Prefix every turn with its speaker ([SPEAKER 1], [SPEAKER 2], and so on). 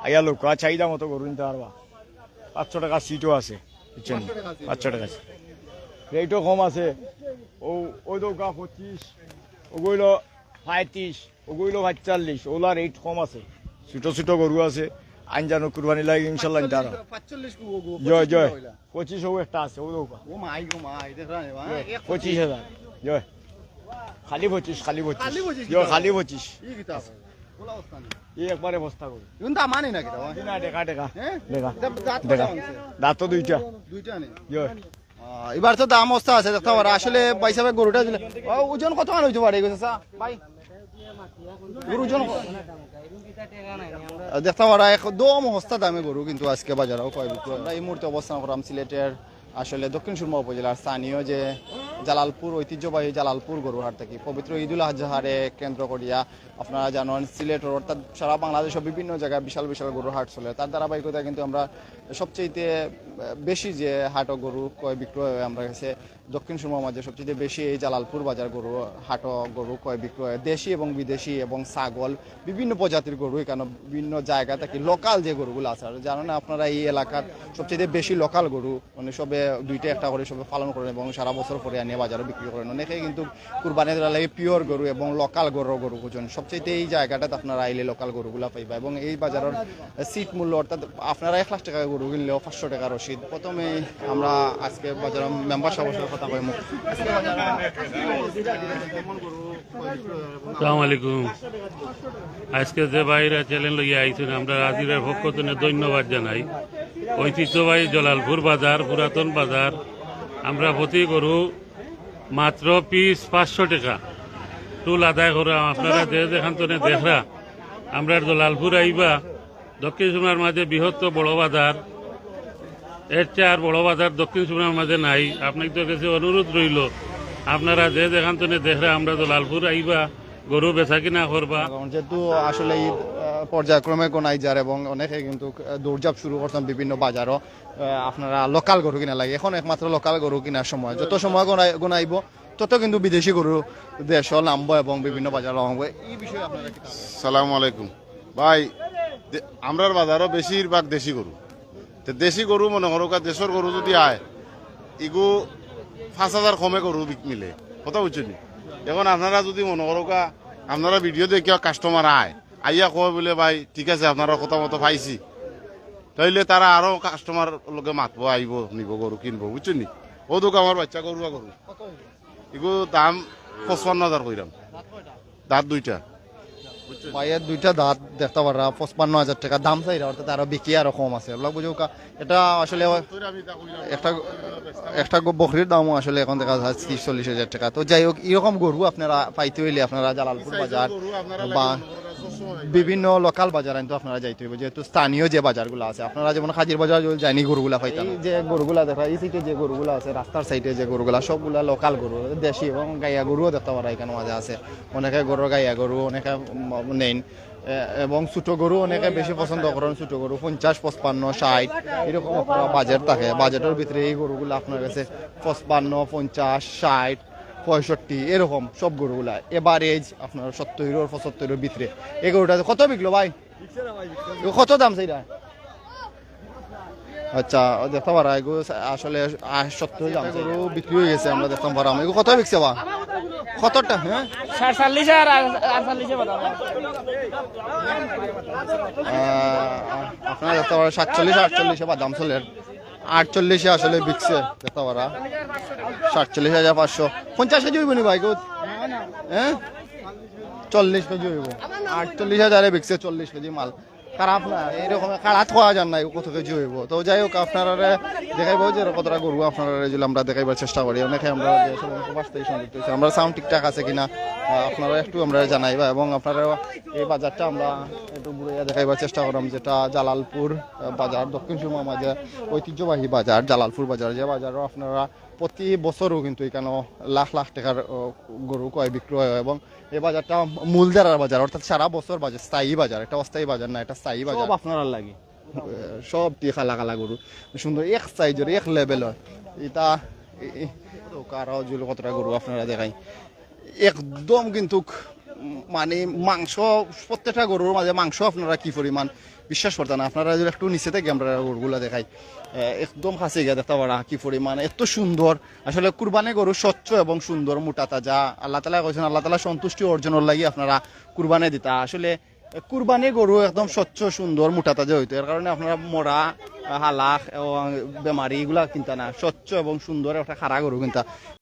[SPEAKER 1] আইয়া লোক চাহিদা মতো গরু নিতে পারবা। 500 টাকা সিটও আছে, বুঝছেন? 500 টাকা রেটও কম আছে। ওই দৌকা 25, ওগুলো 35, ওগুলো 45, ওগুলা রেট কম আছে। ছোট ছোট গরু আছে, আনজানো কুরবানি লাগে ইনশাল্লাহ নিতে পারবা।
[SPEAKER 2] 45
[SPEAKER 1] জয় জয় 25 একটা আছে, ও দৌকা
[SPEAKER 2] ও মাই গো মাই দেখা
[SPEAKER 1] 25,000 জয়। খালি 25, খালি 25
[SPEAKER 2] খালি 25
[SPEAKER 1] জয়, খালি 25
[SPEAKER 2] ই কিতাব ওলা অবস্থা নেই
[SPEAKER 1] এই একবারে বস্তা করি
[SPEAKER 2] কিন্তু মানি না কিতাব
[SPEAKER 1] না। দেখা দেখা
[SPEAKER 2] হ্যাঁ
[SPEAKER 1] দেখা
[SPEAKER 2] দাঁত
[SPEAKER 1] দেখা
[SPEAKER 2] কয়টা আছে?
[SPEAKER 1] দাঁত তো দুইটা
[SPEAKER 2] দুইটা নেই
[SPEAKER 1] জয়।
[SPEAKER 2] এবার তো দাম অবস্থা আছে দেখতে পারা আসলে ভাই সাহেব গরুটা দিলে ওজন কত মান হইতে পারে গেছে ভাই গরু ওজন দেখতে পারা একদম সস্তা দামে গরু কিন্তু আজকে বাজারেও কয় বিক্রয়। আমরা এই মুহূর্তে অবস্থান করলাম সিলেটের আসলে দক্ষিণ সুরমা উপজেলার স্থানীয় যে জালালপুর ঐতিহ্যবাহী জালালপুর গরুহাট থেকে পবিত্র ঈদুল আজহারে কেন্দ্র করিয়া আপনারা জানেন সিলেটের অর্থাৎ সারা বাংলাদেশের বিভিন্ন জায়গায় বিশাল বিশাল গরুর হাট চলে। তার ধারাবাহিকতায় কিন্তু আমরা সবচেয়ে বেশি যে হাট ও গরু ক্রয় বিক্রয় হয় আমরা কাছে দক্ষিণ সুরমা মাঝে সবচেয়ে বেশি এই জালালপুর বাজার গরু হাট ও গরু ক্রয় বিক্রয় দেশি এবং বিদেশি এবং ছাগল বিভিন্ন প্রজাতির গরু এখানে বিভিন্ন জায়গা থেকে লোকাল যে গরুগুলো আছে। আর জানেন আপনারা এই এলাকার সবচেয়ে বেশি লোকাল গরু মানে সবে দুইটা একটা করে সবে পালন করেন এবং সারা বছর পরে আনিয়ে বাজারে বিক্রি করেন। অনেকেই কিন্তু কুরবানির লাগে পিওর গরু এবং লোকাল গরু খুঁজেন। সবচেয়ে এই জায়গাটাতে আপনারা আইলে লোকাল গরুগুলা পাইবা এবং এই বাজারের সিট মূল্য অর্থাৎ আপনারা 1 লাখ টাকা গরু কিনলেও 500 টাকা রসিদ। প্রথমে আমরা আজকে বাজারের মেম্বার সাহেবের কথা কইমু।
[SPEAKER 3] আসসালামু আলাইকুম। আজকে যে বাইরে চ্যালেঞ্জ লইয়া আইছেন আমরা রাজিরের পক্ষ থেকে ধন্যবাদ জানাই। ঐতিহ্যবাহী জালালপুর বাজার পুরাতন বাজার আমরা প্রতি গরু মাত্র পিস 500 টাকা টুল আদায় করা। আপনারা যে যেখান থেকে দেখরা আমরা জালালপুর আইবা দক্ষিণ সুরমার মাঝে বৃহত্তর বড় বাজার, এর চেয়ে আর বড় বাজার দক্ষিণ সুরমার মাঝে নাই। আপনাকে তো কাছে অনুরোধ রইল আপনারা যে যেখান থেকে দেখরা আমরা জালালপুর আইবা গরু বেচা কিনা করবা।
[SPEAKER 2] যেহেতু আসলে ঈদ পর্যায়ক্রমে গোনাই যার এবং অনেকে কিন্তু দৌড়ঝাঁপ শুরু করছেন বিভিন্ন বাজারও আপনারা লোকাল গরু কিনা লাগে। এখন একমাত্র লোকাল গরু কেনার সময়, যত সময় গোনাইব তত কিন্তু বিদেশি গরু দেশ নামবো এবং বিভিন্ন বাজার নামবো। এই বিষয়ে আপনারা কি?
[SPEAKER 4] সালাম আলাইকুম ভাই। আমরার বাজারও বেশিরভাগ দেশি গরু। তো দেশি গরু মনে করো দেশের গরু যদি আয় ইগু 5,000 কমে গরু মিলে কথা বুঝছেন। এখন আপনারা যদি মনে করো আপনারা ভিডিও দেখে কাস্টমার আইয়া কয় বলে ভাই ঠিক আছে আপনারা কথা মতো পাইছি, তাইলে তারা আরো কাস্টমার লোকে মাতবো আইব নিব গরু কিনবো বুঝছেন নি। ও দোক আমার বাচ্চা গরু গরু এগু দাম 55,000 কইরাম। দাঁত দুইটা
[SPEAKER 2] ভাইয়ের দুইটা দাঁত দেখতে পারা 55,000 টাকা দাম চাই অর্থাৎ আরো বিক্রি আরো কম আছে। এগুলো বুঝো এটা আসলে একটা বকরির দামও আসলে এখন দেখা যায় 30-40,000 টাকা। তো যাই হোক এরকম গরু আপনারা পাইতে হইলে আপনারা জালালপুর বাজার বা বিভিন্ন লোকাল বাজার কিন্তু আপনারা যাইতে হইব, যেহেতু স্থানীয় যে বাজারগুলো আছে। আপনারা যেমন হাজির বাজার যায়নি গরুগুলা পাইতেন, যে গরুগুলা দেখা এই সাইডে যে গরুগুলা আছে রাস্তার সাইডে যে গরুগুলা সবগুলা লোকাল গরু, দেশি এবং গাইয়া গরুও দেখতে পারা এখানে মাঝে আছে। অনেকে গরুর গাইয়া গরু অনেকে নেন এবং ছোট গরু অনেকে বেশি পছন্দ করেন। ছোট গরু 50, 55, 60 এরকম আপনারা বাজেট থাকে। বাজেটের ভিতরে এই গরুগুলো আপনার কাছে 55, 50, 60, 65 এরকম সব গরুগুলা এভারেজ আপনার 70, 75 ভিতরে। এই গরুটা কত বিকলো ভাই? কত দাম সেইটা? আচ্ছা দেখতে পারা এগুলো আসলে 70 দাম গরু বিক্রি হয়ে গেছে। আমরা দেখতাম পারাম এগুলো কত বিকছে বা কতটা? হ্যাঁ
[SPEAKER 5] 47 আর 48 বাদাম
[SPEAKER 2] আপনারা দেখতে পারা 47-48 বা দাম চলে। 48 আসলে বিকছে দেখতে পারা 47,500। 50 কেজি হইব নি ভাই? হ্যাঁ 40 কেজি হইব। 48,000 বিকছে 40 কেজি মাল। খারাপ না এরকম কাড়াত খাওয়া যান না কত কেজি হইব। তো যাই হোক আপনারা দেখাইব যে কতটা গরু আপনারা আমরা দেখাইবার চেষ্টা করি। অনেকে আমরা আমরা সাউন্ড ঠিকঠাক আছে কিনা আপনারা একটু আমরা জানাইবা এবং আপনারা এই বাজারটা আমরা একটু ঘুরে দেখাইবার চেষ্টা করলাম, যেটা জালালপুর বাজার দক্ষিণ সুরমা মাঝে ঐতিহ্যবাহী বাজার জালালপুর বাজার। যে বাজারও আপনারা প্রতি বছরও কিন্তু এখানে লাখ লাখ টাকার গরু ক্রয় বিক্রয় হয় এবং এই বাজারটা মূলধারার বাজার অর্থাৎ সারা বছর বাজার, স্থায়ী বাজার। একটা অস্থায়ী বাজার না, এটা স্থায়ী বাজার।
[SPEAKER 5] আপনারা লাগে
[SPEAKER 2] সব কালা কালা গরু সুন্দর এক সাইজের এক লেভেলের। এটা কারো জুল কতটা গরু আপনারা দেখাই একদম কিন্তু মানে মাংস প্রত্যেকটা গরুর মাঝে মাংস আপনারা কি পরিমাণ বিশ্বাস করতেন না। আপনারা যদি একটু নিচে থেকে আমরা গরুগুলা দেখাই, একদম কাছে গিয়ে দেখতে পারা কি পরিমাণ এত সুন্দর। আসলে কুরবানি গরু স্বচ্ছ এবং সুন্দর, মোটা তাজা। আল্লাহ তালা কইছেন আল্লাহ তালা সন্তুষ্টি অর্জনের লাগি আপনারা কুরবানি দিতা। আসলে কুরবানি গরু একদম স্বচ্ছ সুন্দর মোটা তাজা হইতো, এর কারণে আপনারা মরা হালাক বেমারি এগুলা কিনতা না, স্বচ্ছ এবং সুন্দর একটা খারা গরু কিনতা।